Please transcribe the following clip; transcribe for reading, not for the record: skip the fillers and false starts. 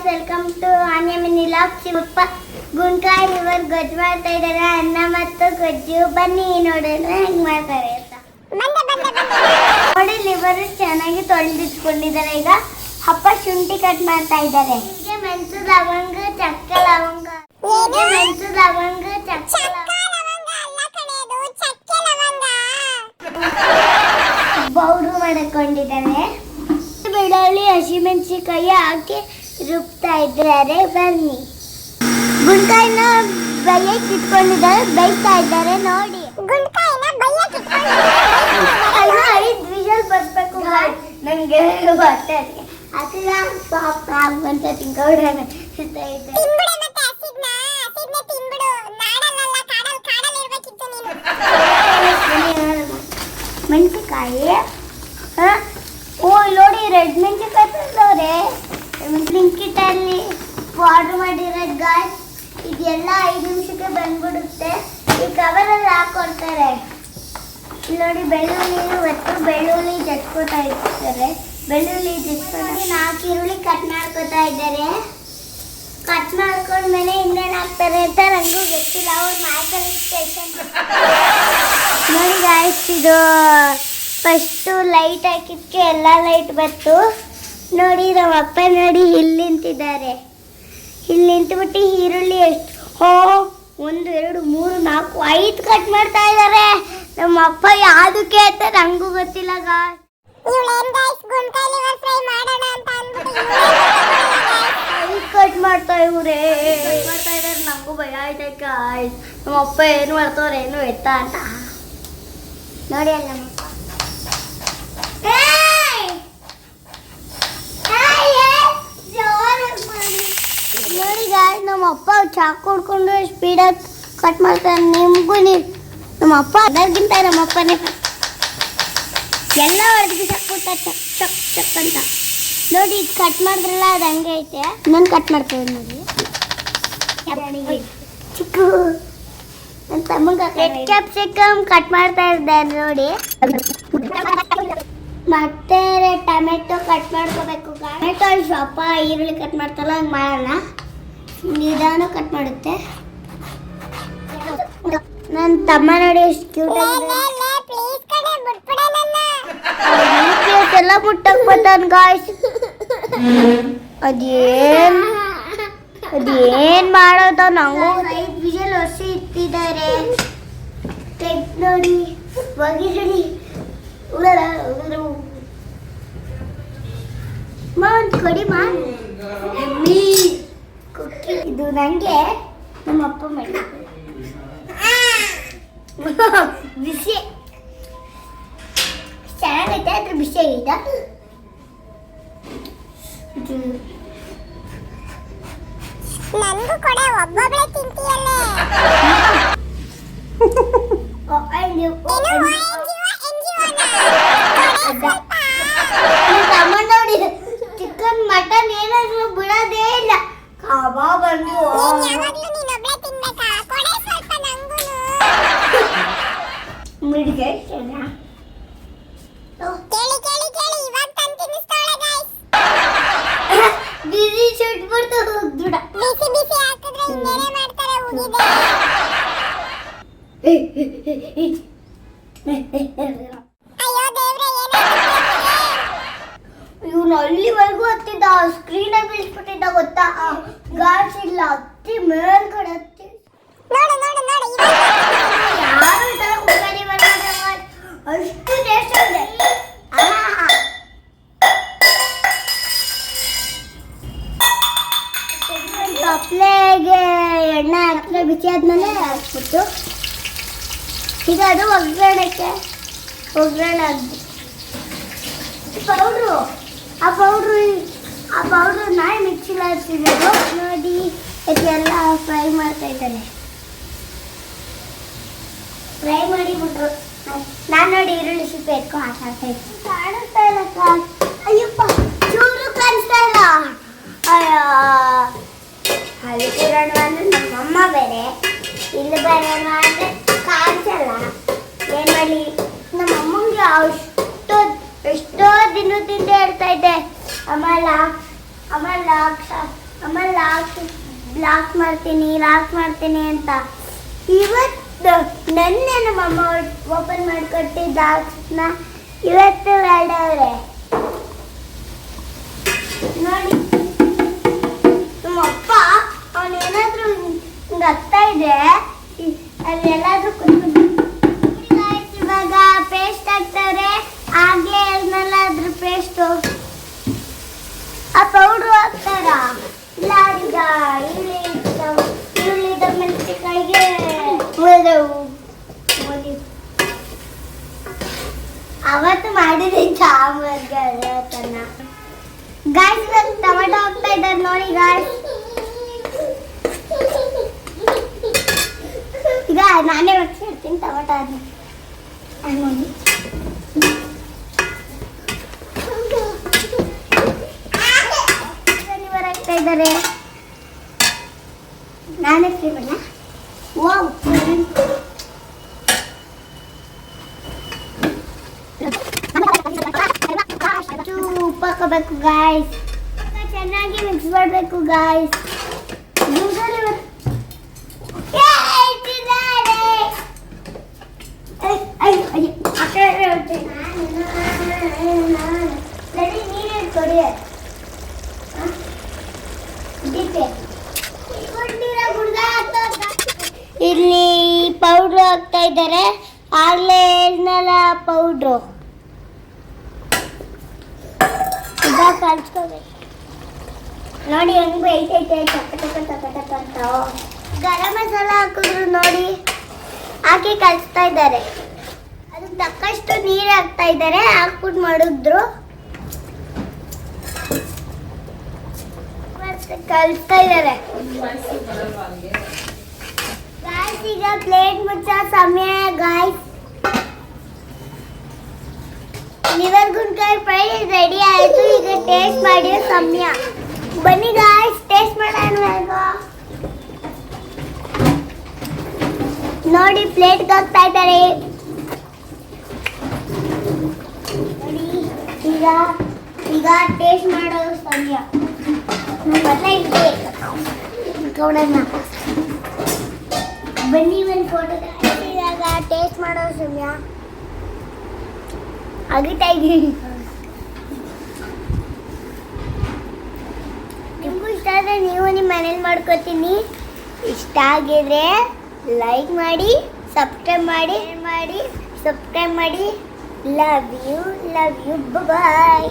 Welcome to Anya mini log. Shivappa ಗುಂಡ್ಕಾಯಿ liver ಗೊಜ್ಜು ಮಾಡ್ತಾ ಇದ್ದಾರೆ. ಅನ್ನ ಮತ್ತು ಗೊಜ್ಜು. ಬನ್ನಿ ನೋಡೋಣ ಹೆಂಗ್ ಮಾಡ್ತಾರೆ ಅಂತ. ನೋಡಿ ಲಿವರ್ ಚೆನ್ನಾಗಿ ತೊಳೆದಿಟ್ಕೊಂಡಿದ್ದಾರೆ. ಈಗ ಅಪ್ಪ ಶುಂಠಿ ಕಟ್ ಮಾಡ್ತಾ ಇದ್ದಾರೆ. ಹೀಗೆ ಮೆಣಸು ಲವಂಗ ಚಕ್ಕೆ ಲವಂಗ ಮೆಣಸು ಲವಂಗ ಚಕ್ಕೆ ಪೌಡ್ರು ಮಾಡಿಕೊಂಡಿದ್ದಾರೆ. ಬೆಳ್ಳುಳ್ಳಿ ಹಸಿಮೆಣಸಿನಕಾಯಿ ಹಾಕಿ ರುಬ್ತಾ ಇದ್ದಾರೆ. ಬನ್ನಿ ಗುಂಡ್ಕಾಯಿನ ಬೇಯಕ್ಕೆ ಇಟ್ಕೊಂಡಿದ್ದಾರೆ, ಬೇಯಿಸ್ತಾ ಇದ್ದಾರೆ. ನೋಡಿ ಗುಂಡ್ಕಾಯಿನ ಬೇಯಕ್ಕೆ 5 ವಿಷಲ್ ಬರ್ಬೇಕು. ನನಗೆ ಹೊಟ್ಟೆ ಅದೆಲ್ಲ ಸಾಫ್ಟ್ ಆಗುವಂತ ತಿಂಗೌಡನ ಮೆಣಸಿನಕಾಯಿ. ಓ ನೋಡಿ ರೆಡ್ ಮೆಣಸಿನಕಾಯಿ ತಂದವ್ರೆ. ಬ್ಲಿಂಕಿಟಲ್ಲಿ ಆರ್ಡರ್ ಮಾಡಿರೋದು ಗಾಯ್ಸ್. ಇದೆಲ್ಲ 5 ನಿಮಿಷಕ್ಕೆ ಬಂದ್ಬಿಡುತ್ತೆ. ಈ ಕವರಲ್ಲಿ ಹಾಕೊಡ್ತಾರೆ. ನೋಡಿ ಬೆಳ್ಳುಳ್ಳಿ ಮತ್ತು ಬೆಳ್ಳುಳ್ಳಿ ಜಟ್ಕೋತಾ ಇರ್ತಾರೆ. ಬೆಳ್ಳುಳ್ಳಿ ಜಟ್ಕೊಂಡು 4 ಈರುಳ್ಳಿ ಕಟ್ ಮಾಡ್ಕೋತಾ ಇದ್ದಾರೆ. ಕಟ್ ಮಾಡ್ಕೊಂಡ್ಮೇಲೆ ಇನ್ನೇನು ಹಾಕ್ತಾರೆ ಅಂತ ನನಗೂ ಗೊತ್ತಿಲ್ಲ. ಅವ್ರು ಮಾಡ್ತಾರೆ ಸ್ಟೇಷನ್. ನೋಡಿ ಗಾಯ್ಸ್, ಇದು ಫಸ್ಟು ಲೈಟ್ ಹಾಕಿದ್ದಕ್ಕೆ ಎಲ್ಲ ಲೈಟ್ ಬಂತು. ನೋಡಿ ನಮ್ಮ ಅಪ್ಪ ನೋಡಿ ಇಲ್ಲಿ ನಿಂತಿದ್ದಾರೆ. ಇಲ್ಲಿ ನಿಂತುಬಿಟ್ಟು ಈರುಳ್ಳಿ ಎಷ್ಟು 1 2 3 4 5 ಕಟ್ ಮಾಡ್ತಾ ಇದ್ದಾರೆ. ನಮ್ಮ ಅಪ್ಪ ಯಾವುದಕ್ಕೆ ಅಂತ ನಂಗೂ ಗೊತ್ತಿಲ್ಲ. ಕಟ್ ಮಾಡ್ತಾ ಇವ್ರೆ ಮಾಡ್ತಾ ಇದ್ದಾರೆ. ನಂಗೂ ಭಯ ಆಯ್ತಾ ಗಾಯ್ಸ್. ನಮ್ಮ ಅಪ್ಪ ಏನು ಮಾಡ್ತವ್ರೆ ಏನು ಎತ್ತ ಅಂತ ನೋಡಿ. ಅಲ್ಲ ನೋಡಿ ಗಾಯ್ಸ್, ನಮ್ಮ ಅಪ್ಪ ಚಾಕು ಹೊಡ್ಕೊಂಡು ಸ್ಪೀಡಾಗಿ ಕಟ್ ಮಾಡ್ತಾರೆ. ನಿಮಗೂ ನಮ್ಮ ಅಪ್ಪ ಅದಕ್ಕಿಂತ ನಮ್ಮ ಅಪ್ಪನೇ ಎಲ್ಲ ಹೊಡೆದು ಬಿಸಾಕ್ಬಿಡ್ತಾರೆ ಚಕ್ ಚಕ್ ಚಕ್ ಅಂತ. ನೋಡಿ ಇದು ಕಟ್ ಮಾಡಿದ್ರಲ್ಲ, ಅದು ಹಂಗೆ ಐತೆ. ನಾನು ಕಟ್ ಮಾಡ್ತೇವೆ ನೋಡಿ. ಚಿಕ್ಕ ನನ್ನ ತಮ್ಮಂಗ ರೆಡ್ ಕ್ಯಾಪ್ಸಿಕಮ್ ಕಟ್ ಮಾಡ್ತಾ ಇದ್ದಾರೆ ನೋಡಿ. ಮತ್ತೆ ಟೊಮೆಟೊ ಕಟ್ ಮಾಡ್ಕೋಬೇಕು. ಟೊಮೆಟೊ ಸ್ವಲ್ಪ ಈರುಳ್ಳಿ ಕಟ್ ಮಾಡ್ತಲ್ಲ ಹಂಗೆ ಮಾಡೋಣ. ನಿಧಾನ ಕಟ್ ಮಾಡುತ್ತೆ. ನನ್ನ ತಮ್ಮ ನೋಡಿ ಎಷ್ಟು ಕ್ಯೂಟ್ ಎಲ್ಲ ಮುಟ್ಟಕ್ಬೋತಾನ ಗಾಯ್ಸ್. ಅದೇನ್ ಮಾಡೋದ ನಂಗೂ 5 ವಿಷಲ್ ಹೊಸಿ ಇಟ್ಟಿದ್ದಾರೆ. ನೋಡಿ ಒಗಿರಲಿ ಕೊಡಿ ಇದು ನಂಗೆ ನಮ್ಮ ಅಪ್ಪ ಮಾಡಿ ಬಿಸಿ ಚೆನ್ನಾಗೈತೆ. ಅದ್ರ ಬಿಸಿ ಆಗಿದೆ. ನನಗೂ ಕೊಡೆ, ಒಬ್ಬೊಬ್ಳೆ ತಿಂತೀಯಲ್ಲೇ. ನೋಡಿ ಚಿಕನ್ ಮಟನ್ ಏನಾದ್ರು ಬಿಡೋದೇ ಇಲ್ಲ. ಕಬಾಬ್ ಬಂದು ಮಿಡ್ಗೆ ಬಿಸಿ ಸುಟ್ಬಿಡ್ತು ದುಡ. ಬಿಸಿ ಬಿಸಿ ಹಾಕಿದ್ರೆ ಇನ್ನೇನೇ ಮಾಡ್ತಾರೆ. ಹೋಗಿದೆ ಅಯ್ಯೋ ದೇವ್ರೆ, ಇವನು ಅಲ್ಲಿವರೆಗೂ ಹತ್ತಿದ್ದ. ಸ್ಕ್ರೀನಾಗ ಬೀಳ್ಸ್ಬಿಟ್ಟಿದ್ದ ಗೊತ್ತಾ. ಗಾಡ್ಸ್ ಇಲ್ಲ ಹತ್ತಿ ಮೇಲ್ಗಡೆ ಹತ್ತಿ. ನೋಡು ನೋಡು ನೋಡು, ಯಾರು ಈ ಥರ ಕುಕ್ಕರಿ ಬರ್ತಾರೆ ಅಷ್ಟು ಟೇಸ್ಟ್ ಇದೆ. ತಪ್ಪಲೆಗೆ ಎಣ್ಣೆ ಹಾಕಿದ್ರೆ ಬಿಸಿ ಆದ್ಮೇಲೆ ಹಾಕ್ಬಿಟ್ಟು ಈಗ ಅದು ಒಗ್ಗರಣೆಗೆ ಹಾಕ್ಬಿಟ್ಟು ಪೌಡ್ರು ಆ ಪೌಡ್ರನ್ನ ಮಿಕ್ಸಿಲಿ ಹಾಕ್ತಿದ್ರು ನೋಡಿ. ಇದೆಲ್ಲ ಫ್ರೈ ಮಾಡ್ತಾ ಇದ್ದಾರೆ. ಫ್ರೈ ಮಾಡಿಬಿಟ್ರು. ನಾನು ನೋಡಿ ಈರುಳ್ಳಿ ಸಿಪ್ಪೆ ಎತ್ಕೊಂಡು ಹಾಕಾಡ್ತಾ ಇದ್ದೆ. ಕಾಣಿಸ್ತಾ ಇಲ್ಲ. ಅಯ್ಯಪ್ಪ ಚೂರು ಕಾಣಿಸ್ತಾ ಇಲ್ಲ. ಅಯ್ಯೋ ಅಲ್ಲಿ ಕಿರಣ ಅಂದ್ರೆ ನಮ್ಮಮ್ಮ ಬೇರೆ, ಇಲ್ಲಿ ಬೇರೆ ಅಂದರೆ ಕಾಣಿಸಲ್ಲ. ಏನು ಮಾಡಲಿ, ನಮ್ಮಮ್ಮಂಗೆ ಎಷ್ಟೋ ದಿನದಿಂದ ಹೇಳ್ತಾ ಇದ್ದೆ. ಆಮೇಲೆ ಆಮೇಲೆ ಲಾಕ್ ಮಾಡ್ತೀನಿ ಅಂತ ಇವತ್ತು ನೆನ್ನೆ ನಮ್ಮಮ್ಮ ಓಪನ್ ಮಾಡಿಕೊಟ್ಟಿದ್ದ ಬಾಕ್ಸ್ನ ಇವತ್ತು ಬೇಡವ್ರೆ ನೋಡಿ. ನಮ್ಮಪ್ಪ ಅವನೇನಾದ್ರೂ ಹಿಂಗೆ ಆಗ್ತಾ ಇದೆ ಅಲ್ಲಿ ಎಲ್ಲಾದ್ರೂ ಇವಾಗ ಪೇಸ್ಟ್ ಹಾಕ್ತವ್ರೆ. ಆಗ್ಲೇ ಹೇಳ್ನಲ್ಲ ಅದ್ರ ಪೇಸ್ಟು ಆ ಪೌಡ್ರು ಹಾಕ್ತಾರ ಇಲ್ಲ ಈಗ ಈರುಳ್ಳಿ ಮೆಣಸಿನಕಾಯಿಗೆ ಅವತ್ತು ಮಾಡಿದೆ ಸಾಂಬಾರ್ಗನ್ನ. ಗಾಯ್ಸ್ ಇವಾಗ ಟೊಮೆಟೊ ಹಾಕ್ತಾ ಇದ್ದಾರೆ ನೋಡಿ ಗಾಯ್ಸ್. ಈಗ ನಾನೇ ಹಾಕ್ಸಿರ್ತೀನಿ ಟೊಮೆಟೊ ನೋಡಿ. ಹಾಕ್ತಾ ಇದ್ದಾರೆ ನಾನೇ ಫ್ರೀ ವಾವ್ ಉಪ್ಪು ಹಾಕೋಬೇಕು ಗಾಯ್ಸ್. ಚೆನ್ನಾಗಿ ಮಿಕ್ಸ್ ಮಾಡಬೇಕು ಗಾಯ್ಸ್. ಕೊಡಿ ಇಲ್ಲಿ ಪೌಡ್ರು ಹಾಕ್ತಾ ಇದ್ದಾರೆ. ಆಗ್ಲೇ ಹೇಳ್ನಲ್ಲ ಪೌಡ್ರು ಈಗ ಕಲ್ಸ್ಕೋಬೇಕು ನೋಡಿ. ಹೆಂಗ್ ಐತೈತೆ ಟಕ ಅಂತ ಗರಂ ಮಸಾಲ ಹಾಕಿದ್ರು ನೋಡಿ. ಹಾಕಿ ಕಲಿಸ್ತಾ ಇದ್ದಾರೆ. ಅದಕ್ಕೆ ತಕ್ಕಷ್ಟು ನೀರು ಹಾಕ್ತಾ ಇದ್ದಾರೆ. ಹಾಕ್ಬಿಟ್ಟು ಮಾಡಿದ್ರು ಕಲಿಸ್ತಾ ಇದ್ದಾರೆ ಗಾಯ್ಸ್. ಈಗ ಪ್ಲೇಟ್ ಮುಚ್ಚೋ ಸಮಯ ಗಾಯ್ಸ್. ಲಿವರ್ ಗುಂಡ್ಕಾಯಿ ಫ್ರೈ ರೆಡಿ ಆಯಿತು. ಈಗ ಟೇಸ್ಟ್ ಮಾಡಿಯೋ ಸಮಯ. ಬನ್ನಿ ಗಾಯ್ಸ್ ಟೇಸ್ಟ್ ಮಾಡೋಣ. ನೋಡಿ ಪ್ಲೇಟ್ಗೆ ಹಾಕ್ತಾ ಇದ್ದಾರೆ ನೋಡಿ. ಈಗ ಟೇಸ್ಟ್ ಮಾಡೋ ಸಮಯ. ಬನ್ನಿ ಒಂದು ಫೋಟೋ ಇವಾಗ ಟೇಸ್ಟ್ ಮಾಡೋ ಸಮಯ ಆಗಿತ್ತಾ ಇದ್ದೀನಿ. ನಿಮಗೂ ಇಷ್ಟ ಆದರೆ ನೀವು ನಿಮ್ಮ ಮನೇಲಿ ಮಾಡ್ಕೊತೀನಿ. ಇಷ್ಟ ಆಗಿದ್ರೆ ಲೈಕ್ ಮಾಡಿ, ಸಬ್ಸ್ಕ್ರೈಬ್ ಮಾಡಿ. Love you bye.